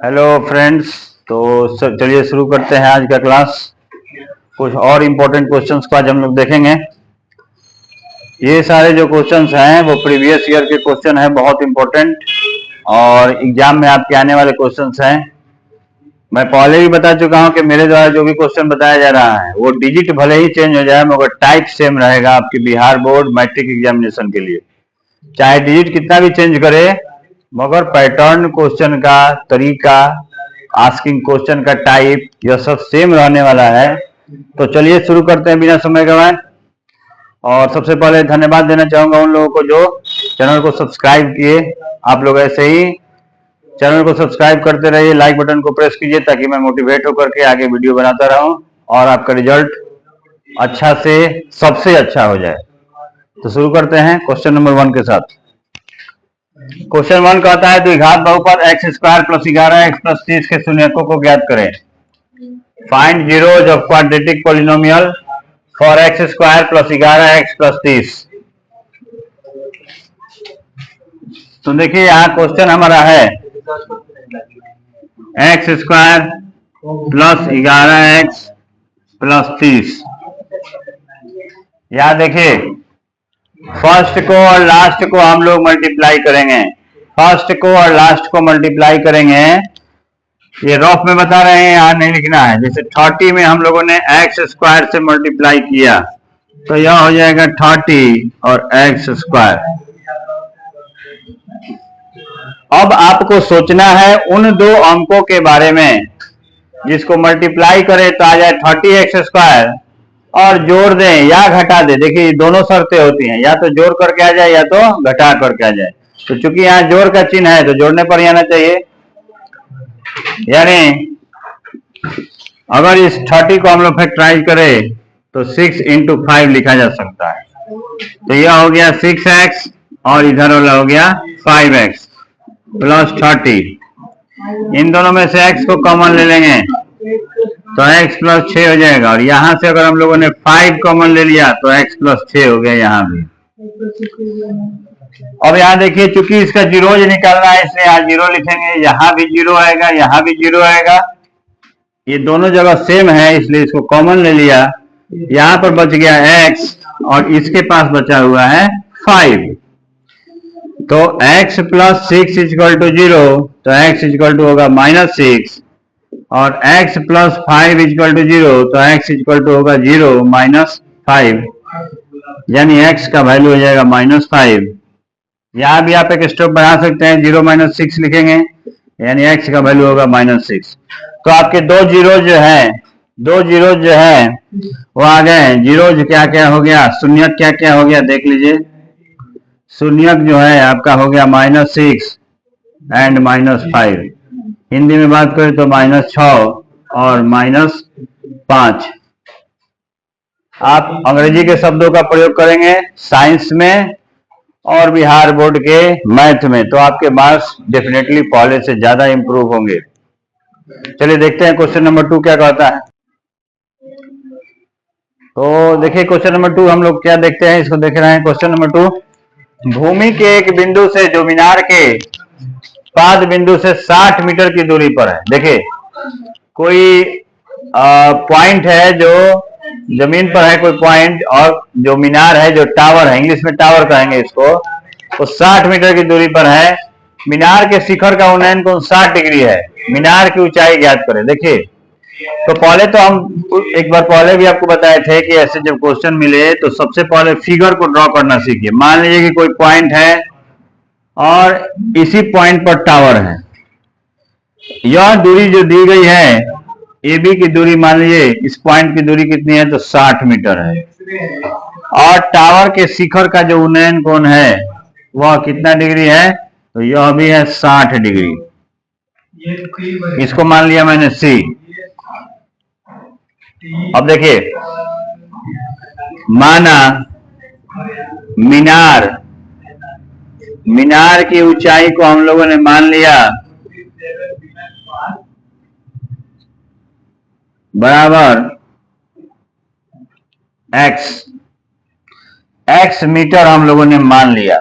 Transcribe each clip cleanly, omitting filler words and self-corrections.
Hello friends. तो चलिए शुरू करते हैं आज का क्लास। कुछ और इम्पोर्टेंट क्वेश्चंस को आज हम लोग देखेंगे। ये सारे जो क्वेश्चंस हैं वो प्रीवियस ईयर के क्वेश्चन हैं, बहुत इम्पोर्टेंट और एग्जाम में आपके आने वाले क्वेश्चंस हैं। मैं पहले भी बता चुका हूं कि मेरे द्वारा जो भी क्वेश्चन बताया जा रहा है वो डिजिट भले ही चेंज हो जाए मगर टाइप सेम रहेगा आपके बिहार बोर्ड मैट्रिक एग्जामिनेशन के लिए। चाहे डिजिट कितना भी चेंज करे मगर पैटर्न क्वेश्चन का तरीका, आस्किंग क्वेश्चन का टाइप, यह सब सेम रहने वाला है। तो चलिए शुरू करते हैं बिना समय गंवाए। और सबसे पहले धन्यवाद देना चाहूंगा उन लोगों को जो चैनल को सब्सक्राइब किए। आप लोग ऐसे ही चैनल को सब्सक्राइब करते रहिए, लाइक बटन को प्रेस कीजिए ताकि मैं मोटिवेट होकर के आगे वीडियो बनाता रहूं और आपका रिजल्ट अच्छा से सबसे अच्छा हो जाए। तो शुरू करते हैं क्वेश्चन नंबर 1 के साथ। क्वेश्चन 1 कहता है द्विघात बहुपद x square plus 11x plus 30 के शून्यकों को ज्ञात करें। Find zeros of quadratic polynomial for x square plus 11x plus 30। तो देखिए यहाँ क्वेश्चन हमारा है x square plus 11x plus 30। यहाँ देखिए फर्स्ट को और लास्ट को हम लोग मल्टीप्लाई करेंगे। फर्स्ट को और लास्ट को मल्टीप्लाई करेंगे। ये रफ में बता रहे हैं, यहाँ नहीं लिखना है। जैसे 30 में हम लोगों ने एक्स स्क्वायर से मल्टीप्लाई किया तो यह हो जाएगा 30 और एक्स स्क्वायर। अब आपको सोचना है उन दो अंकों के बारे में जिसको मल्टीप्लाई करें तो आ जाए 30x स्क्वायर और जोड़ दें या घटा दें। देखिए दोनों शर्तें होती हैं, या तो जोड़ करके आ जाए या तो घटा करके आ जाए। तो चूंकि यहाँ जोड़ का चिन्ह है तो जोड़ने पर ही आना चाहिए। यानी अगर इस 30 को हम लोग फैक्टराइज करें तो 6 × 5 लिखा जा सकता है। तो यह हो गया 6x और इधर वाला हो गया 5x प्लस 30। इन दोनों में से x को कॉमन ले लेंगे तो x प्लस 6 हो जाएगा। और यहां से अगर हम लोगों ने 5 कॉमन ले लिया तो x प्लस 6 हो गया यहाँ भी। अब यहाँ देखिए चूंकि इसका जीरोज निकालना है इसलिए यहाँ जीरो लिखेंगे। यहाँ भी जीरो आएगा, यहाँ भी जीरो आएगा। ये दोनों जगह सेम है इसलिए इसको कॉमन ले लिया। यहाँ पर बच गया x और इसके पास बचा हुआ है 5। तो x प्लस 6 इक्वल टू 0, तो x इक्वल टू होगा -6 और x प्लस 5 इक्वल टू 0, तो x इक्वल टू होगा 0 -5। यानी x का वैल्यू हो जाएगा -5। यहाँ भी आप एक स्टेप बढ़ा सकते हैं, 0 - 6 लिखेंगे यानी x का वैल्यू होगा -6। तो आपके दो जीरो जो है वो आ गए। जीरोज क्या क्या हो गया, शून्यक क्या क्या हो गया देख लीजिए। शून्यक जो है आपका हो गया -6 एंड -5। हिंदी में बात करें तो -6 और -5। आप अंग्रेजी के शब्दों का प्रयोग करेंगे साइंस में और बिहार बोर्ड के मैथ में तो आपके मार्क्स डेफिनेटली पहले से ज्यादा इंप्रूव होंगे। चलिए देखते हैं क्वेश्चन नंबर 2 क्या कहता है। तो देखिए क्वेश्चन नंबर 2 हम लोग क्या देखते हैं, इसको देख रहे हैं। क्वेश्चन नंबर 2, भूमि के एक बिंदु से जो मीनार के पाद बिंदु से 60 मीटर की दूरी पर है। देखिए कोई पॉइंट है जो जमीन पर है, कोई पॉइंट, और जो मीनार है जो टावर है, इंग्लिश में टावर कहेंगे इसको, तो 60 मीटर की दूरी पर है। मीनार के शिखर का उन्नयन कोण 60 डिग्री है। मीनार की ऊंचाई ज्ञात करें। देखिए तो पहले तो हम एक बार पहले भी आपको बताए थे कि ऐसे जब क्वेश्चन मिले तो सबसे पहले फिगर को ड्रॉ करना सीखिए। मान लीजिए कि कोई पॉइंट है और इसी पॉइंट पर टावर है। यह दूरी जो दी गई है AB की दूरी, मान लीजिए इस पॉइंट की दूरी कितनी है तो 60 मीटर है। और टावर के शिखर का जो उन्नयन कोण है वह कितना डिग्री है, तो यह भी है 60 डिग्री। इसको मान लिया मैंने C। अब देखिए माना मीनार की ऊंचाई को हम लोगों ने मान लिया बराबर x मीटर हम लोगों ने मान लिया।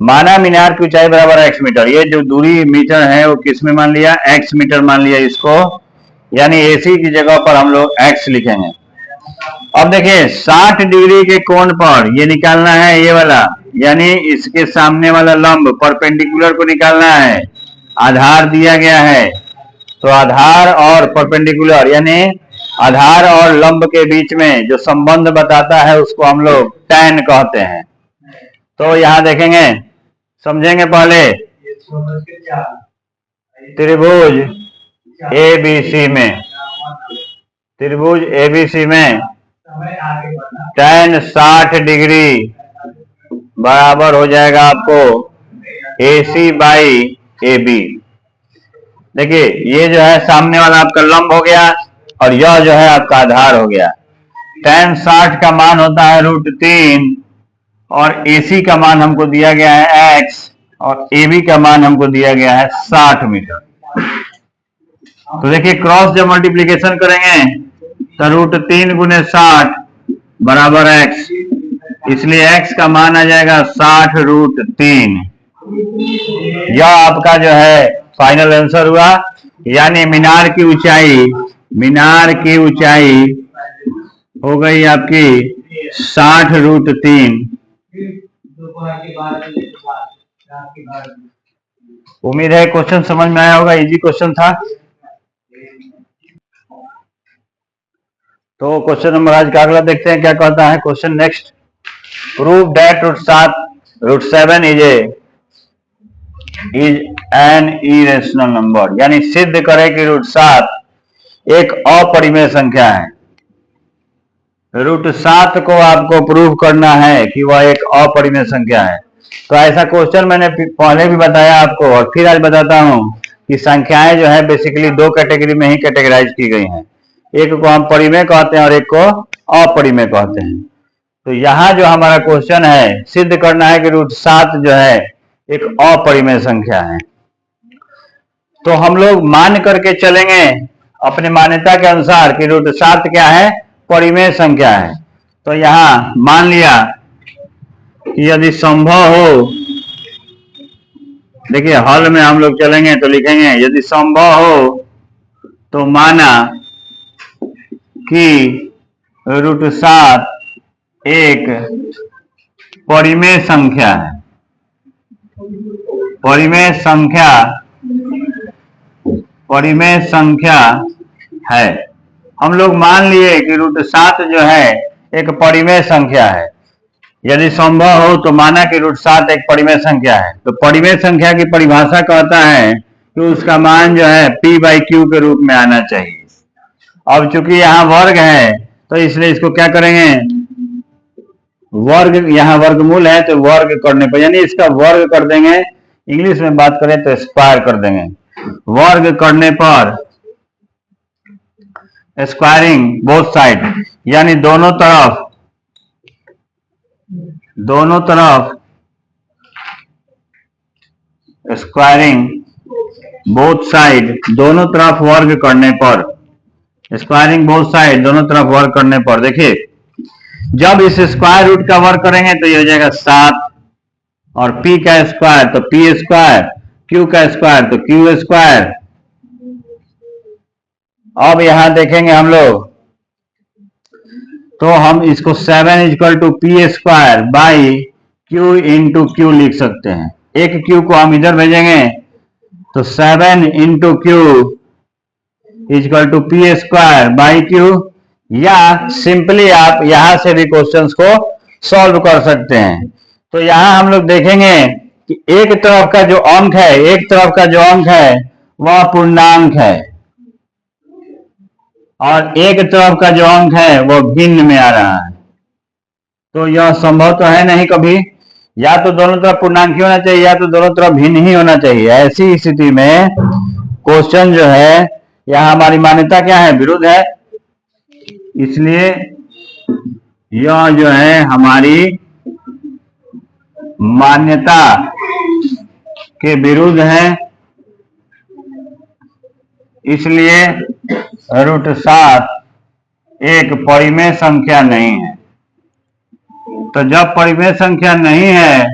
माना मीनार की ऊंचाई बराबर x मीटर। ये जो दूरी मीटर है वो किस में मान लिया, x मीटर मान लिया इसको, यानी AC की जगह पर हम लोग x लिखेंगे। अब देखिए 60 डिग्री के कोण पर ये निकालना है, ये वाला, यानी इसके सामने वाला लंब परपेंडिकुलर को निकालना है। आधार दिया गया है, तो आधार और परपेंडिकुलर यानी आधार और लंब के बीच में जो संबंध बताता है उसको हम लोग tan कहते हैं। तो यहां देखेंगे, समझेंगे पहले, त्रिभुज ABC में tan 60 डिग्री बराबर हो जाएगा आपको AC बाई AB। देखिए ये जो है सामने वाला आपका लंब हो गया और यह जो है आपका आधार हो गया। tan 60 का मान होता है √3 और AC का मान हमको दिया गया है x और AB का मान हमको दिया गया है 60 मीटर। तो देखिए क्रॉस जब मल्टीप्लीकेशन करेंगे तो √3 गुने 60 बराबर x, इसलिए x का मान आ जाएगा 60√3। यह आपका जो है फाइनल आंसर हुआ, यानी मीनार की ऊंचाई हो गई आपकी 60√3। उम्मीद है क्वेश्चन समझ में आया होगा, इजी क्वेश्चन था। तो क्वेश्चन नंबर आज का अगला देखते हैं क्या कहता है question next. Prove that √7 is an irrational number, यानी सिद्ध करें कि √7 एक अपरिमेय संख्या है। √7 को आपको प्रूव करना है कि वह एक अपरिमेय संख्या है। तो ऐसा क्वेश्चन मैंने पहले भी बताया आपको और फिर आज बताता हूं कि संख्याएं जो है बेसिकली दो कैटेगरी में ही कैटेगराइज की गई हैं, एक को हम परिमेय कहते हैं और एक को अपरिमेय कहते हैं। तो यहाँ जो हमारा क्वेश्चन है, सिद्ध करना है कि √7 जो है एक अपरिमेय संख्या है। तो हम लोग मान करके चलेंगे अपनी मान्यता के अनुसार कि √7 क्या है, परिमेय संख्या है। तो यहाँ मान लिया कि यदि संभव हो, देखिए हल में हम लोग चलेंगे तो लिखेंगे यदि संभव हो तो माना कि √7 एक परिमेय संख्या है। परिमेय संख्या है। हम लोग मान लिए कि √7 जो है एक परिमेय संख्या है। यदि संभव हो तो माना कि √7 एक परिमेय संख्या है। तो परिमेय संख्या की परिभाषा कहता है कि उसका मान जो है p/q के रूप में आना चाहिए। अब चूंकि यहाँ वर्ग है तो इसलिए इसको क्या करेंगे, वर्ग, यहाँ वर्गमूल है तो वर्ग करने पर, यानी इसका वर्ग कर देंगे, इंग्लिश में बात करें तो स्क्वायर कर देंगे। वर्ग करने पर स्क्वायरिंग बोथ साइड, यानी दोनों तरफ स्क्वायरिंग बोथ साइड, दोनों तरफ वर्ग करने पर, स्क्वायरिंग बोथ साइड दोनों तरफ वर्ग करने पर, देखिए जब इस स्क्वायर रूट का वर्ग करेंगे तो ये हो जाएगा 7 और p का स्क्वायर तो p स्क्वायर, q का स्क्वायर तो q स्क्वायर। अब यहां देखेंगे हम लोग तो हम इसको 7 = p square by q into q लिख सकते हैं। एक q को हम इधर भेजेंगे तो 7 × q = p square by q, या सिंपली आप यहां से भी क्वेश्चंस को सॉल्व कर सकते हैं। तो यहां हम लोग देखेंगे कि एक तरफ का जो अंक है वह पूर्णांक है और एक तरफ का जो अंक है वो भिन्न में आ रहा है। तो यह संभव तो है नहीं कभी, या तो दोनों तरफ पूर्णांक ही होना चाहिए या तो दोनों तरफ भिन्न ही होना चाहिए। ऐसी स्थिति में क्वेश्चन जो है, यहाँ हमारी मान्यता क्या है, विरुद्ध है, इसलिए यह जो है हमारी मान्यता के विरुद्ध है, इसलिए √7 एक परिमेय संख्या नहीं है। तो जब परिमेय संख्या नहीं है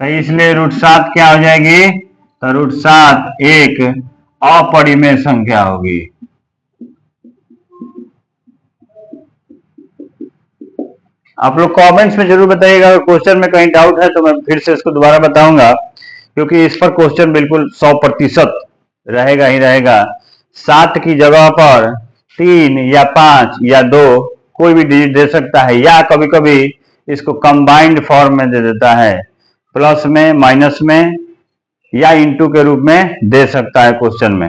तो इसलिए √7 क्या हो जाएगी? तो √7 एक अपरिमेय संख्या होगी। आप लोग कमेंट्स में जरूर बताइएगा, अगर क्वेश्चन में कहीं डाउट है तो मैं फिर से इसको दोबारा बताऊंगा, क्योंकि इस पर क्वेश्चन बिल्कुल 100% रहेगा ही रहेगा। 7 की जगह पर 3 या 5 या 2 कोई भी डिजिट दे सकता है, या कभी कभी इसको कंबाइंड फॉर्म में दे देता है, प्लस में, माइनस में या इंटू के रूप में दे सकता है क्वेश्चन में।